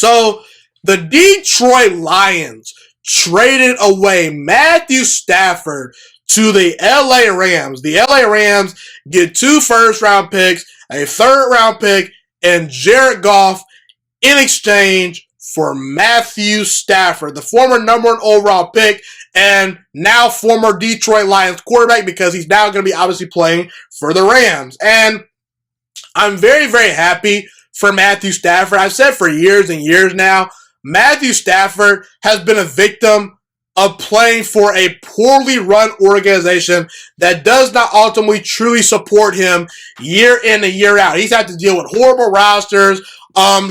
So the Detroit Lions traded away Matthew Stafford to the LA Rams. The LA Rams get 2 first-round picks, a third-round pick, and Jared Goff in exchange for Matthew Stafford, the former number 1 overall pick and now former Detroit Lions quarterback, because he's now going to be obviously playing for the Rams. And I'm very, very happy for Matthew Stafford. I've said for years and years now, Matthew Stafford has been a victim of playing for a poorly run organization that does not ultimately truly support him year in and year out. He's had to deal with horrible rosters.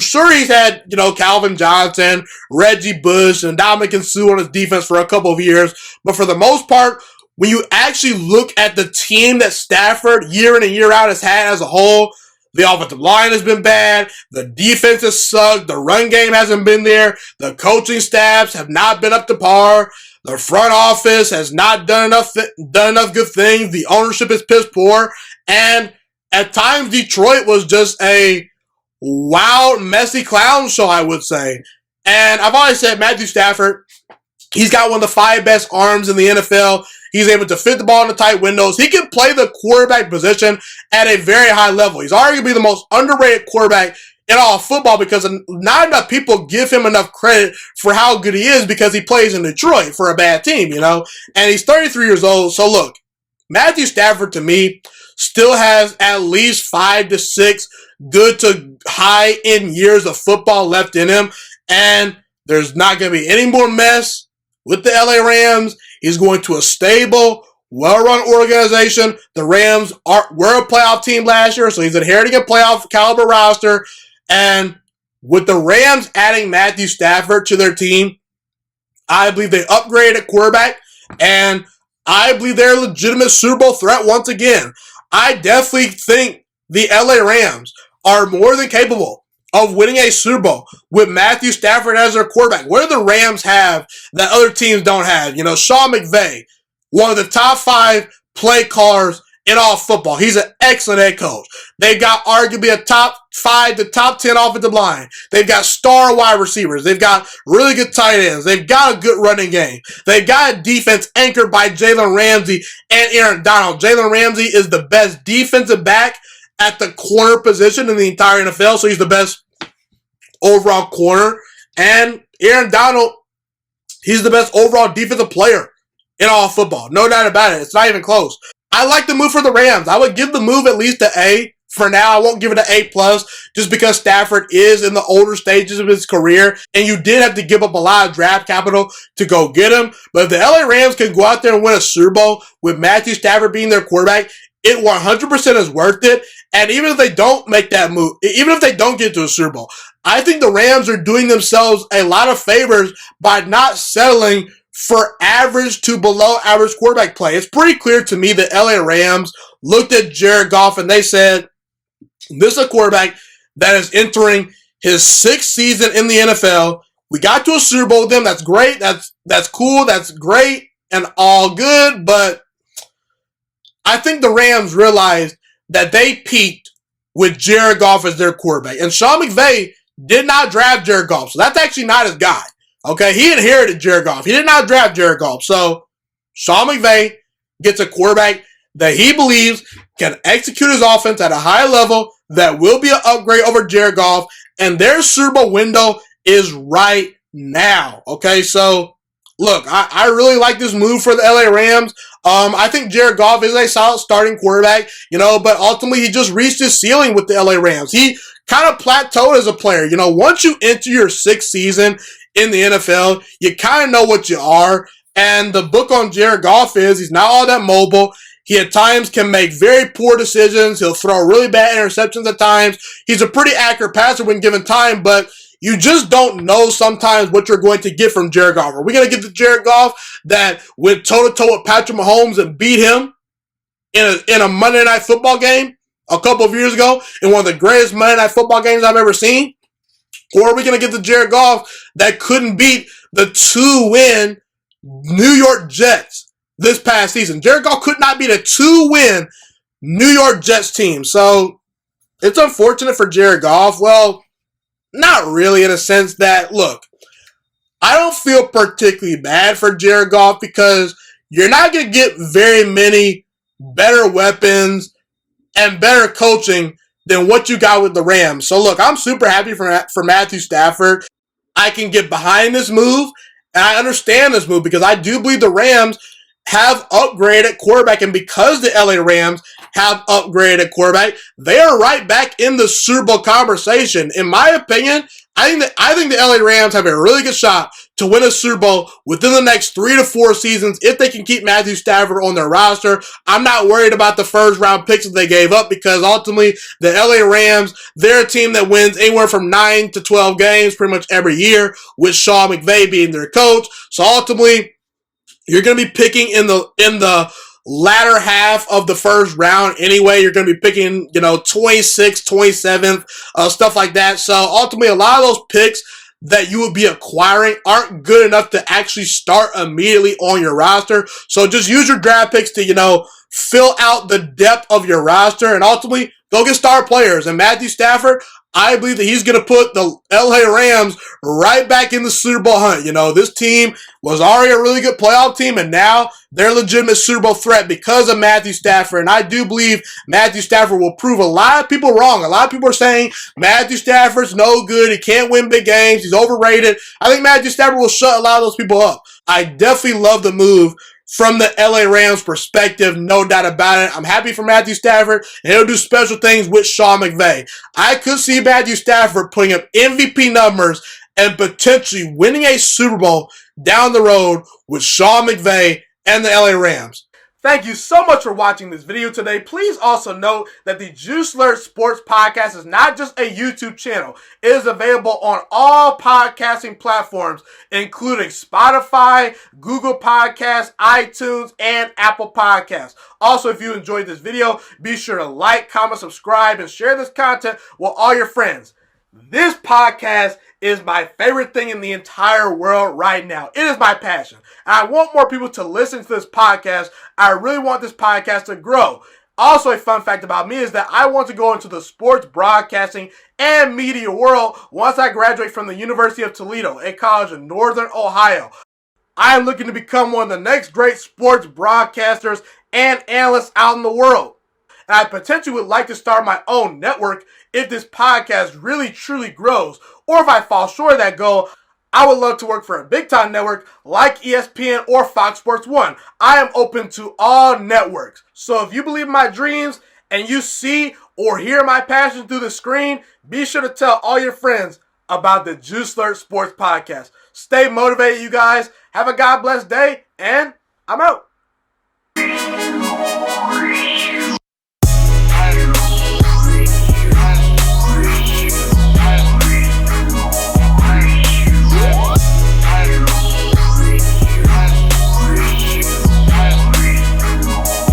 Sure, he's had, Calvin Johnson, Reggie Bush, and Dominican Sue on his defense for a couple of years. But for the most part, when you actually look at the team that Stafford year in and year out has had as a whole, the offensive line has been bad. The defense has sucked. The run game hasn't been there. The coaching staffs have not been up to par. The front office has not done enough good things. The ownership is piss poor. And at times, Detroit was just a wild, messy clown show, I would say. And I've always said Matthew Stafford, he's got one of the 5 best arms in the NFL. He's able to fit the ball in the tight windows. He can play the quarterback position at a very high level. He's arguably the most underrated quarterback in all of football because not enough people give him enough credit for how good he is because he plays in Detroit for a bad team, And he's 33 years old. So look, Matthew Stafford to me still has at least 5 to 6 good to high end years of football left in him. And there's not going to be any more mess with the LA Rams. He's going to a stable, well-run organization. The Rams were a playoff team last year, so he's inheriting a playoff caliber roster. And with the Rams adding Matthew Stafford to their team, I believe they upgraded at quarterback, and I believe they're a legitimate Super Bowl threat once again. I definitely think the LA Rams are more than capable of winning a Super Bowl with Matthew Stafford as their quarterback. What do the Rams have that other teams don't have? Sean McVay, one of the top 5 play callers in all football. He's an excellent head coach. They've got arguably a top 5 to top 10 offensive line. They've got star wide receivers. They've got really good tight ends. They've got a good running game. They've got a defense anchored by Jalen Ramsey and Aaron Donald. Jalen Ramsey is the best defensive back at the corner position in the entire NFL, so he's the best overall corner. And Aaron Donald, he's the best overall defensive player in all football. No doubt about it. It's not even close. I like the move for the Rams. I would give the move at least an A. For now, I won't give it an A+, just because Stafford is in the older stages of his career, and you did have to give up a lot of draft capital to go get him. But if the LA Rams can go out there and win a Super Bowl with Matthew Stafford being their quarterback, it 100% is worth it. And even if they don't make that move, even if they don't get to a Super Bowl, I think the Rams are doing themselves a lot of favors by not settling for average to below average quarterback play. It's pretty clear to me that LA Rams looked at Jared Goff and they said, this is a quarterback that is entering his 6th season in the NFL. We got to a Super Bowl with him. That's great. That's cool. That's great and all good. But I think the Rams realized that they peaked with Jared Goff as their quarterback. And Sean McVay did not draft Jared Goff. So that's actually not his guy. Okay, he inherited Jared Goff. He did not draft Jared Goff. So Sean McVay gets a quarterback that he believes can execute his offense at a high level that will be an upgrade over Jared Goff. And their Super Bowl window is right now. Okay, so look, I really like this move for the LA Rams. I think Jared Goff is a solid starting quarterback, but ultimately he just reached his ceiling with the LA Rams. He kind of plateaued as a player. Once you enter your 6th season in the NFL, you kind of know what you are. And the book on Jared Goff is he's not all that mobile. He at times can make very poor decisions. He'll throw really bad interceptions at times. He's a pretty accurate passer when given time, but you just don't know sometimes what you're going to get from Jared Goff. Are we going to get the Jared Goff that went toe-to-toe with Patrick Mahomes and beat him in a Monday Night Football game a couple of years ago in one of the greatest Monday Night Football games I've ever seen? Or are we going to get the Jared Goff that couldn't beat the 2-win New York Jets this past season? Jared Goff could not beat a 2-win New York Jets team. So it's unfortunate for Jared Goff. Well, Not really, in a sense that, look, I don't feel particularly bad for Jared Goff because you're not going to get very many better weapons and better coaching than what you got with the Rams. So look, I'm super happy for Matthew Stafford. I can get behind this move, and I understand this move because I do believe the Rams have upgraded quarterback, and because the LA Rams have upgraded quarterback, they are right back in the Super Bowl conversation. In my opinion, I think the LA Rams have a really good shot to win a Super Bowl within the next 3 to 4 seasons if they can keep Matthew Stafford on their roster. I'm not worried about the first round picks that they gave up because ultimately the LA Rams, they're a team that wins anywhere from 9 to 12 games pretty much every year with Sean McVay being their coach. So ultimately, you're going to be picking in the latter half of the first round anyway. You're going to be picking, 26th, 27th, stuff like that. So ultimately, a lot of those picks that you would be acquiring aren't good enough to actually start immediately on your roster. So just use your draft picks to, fill out the depth of your roster and ultimately go get star players. And Matthew Stafford, I believe that he's going to put the LA Rams right back in the Super Bowl hunt. This team was already a really good playoff team, and now they're a legitimate Super Bowl threat because of Matthew Stafford. And I do believe Matthew Stafford will prove a lot of people wrong. A lot of people are saying Matthew Stafford's no good. He can't win big games. He's overrated. I think Matthew Stafford will shut a lot of those people up. I definitely love the move from the LA Rams perspective, no doubt about it. I'm happy for Matthew Stafford, and he'll do special things with Sean McVay. I could see Matthew Stafford putting up MVP numbers and potentially winning a Super Bowl down the road with Sean McVay and the LA Rams. Thank you so much for watching this video today. Please also note that the Juice Alert Sports Podcast is not just a YouTube channel. It is available on all podcasting platforms, including Spotify, Google Podcasts, iTunes, and Apple Podcasts. Also, if you enjoyed this video, be sure to like, comment, subscribe, and share this content with all your friends. This podcast is my favorite thing in the entire world right now. It is my passion. And I want more people to listen to this podcast. I really want this podcast to grow. Also, a fun fact about me is that I want to go into the sports broadcasting and media world once I graduate from the University of Toledo, a college in Northern Ohio. I am looking to become one of the next great sports broadcasters and analysts out in the world. And I potentially would like to start my own network if this podcast really truly grows. Or if I fall short of that goal, I would love to work for a big-time network like ESPN or Fox Sports 1. I am open to all networks. So if you believe in my dreams and you see or hear my passion through the screen, be sure to tell all your friends about the Juice Alert Sports Podcast. Stay motivated, you guys. Have a God bless day, and I'm out.